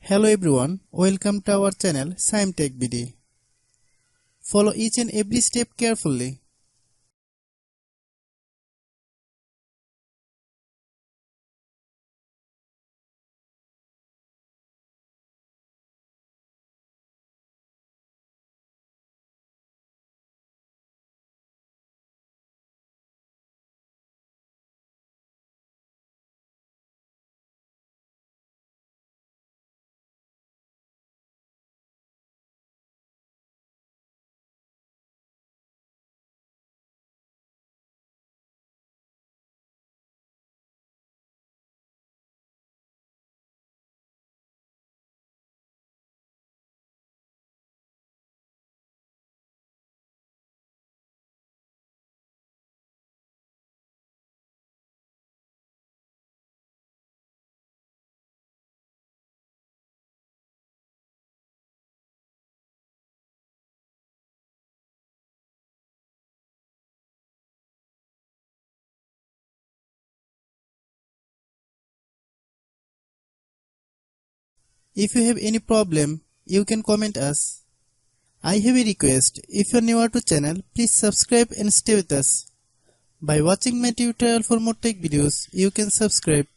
Hello everyone, welcome to our channel Shaem Tech BD. Follow each and every step carefully. If you have any problem, you can comment us. I have a request, if you are new to channel, please subscribe and stay with us. By watching my tutorial for more tech videos, you can subscribe.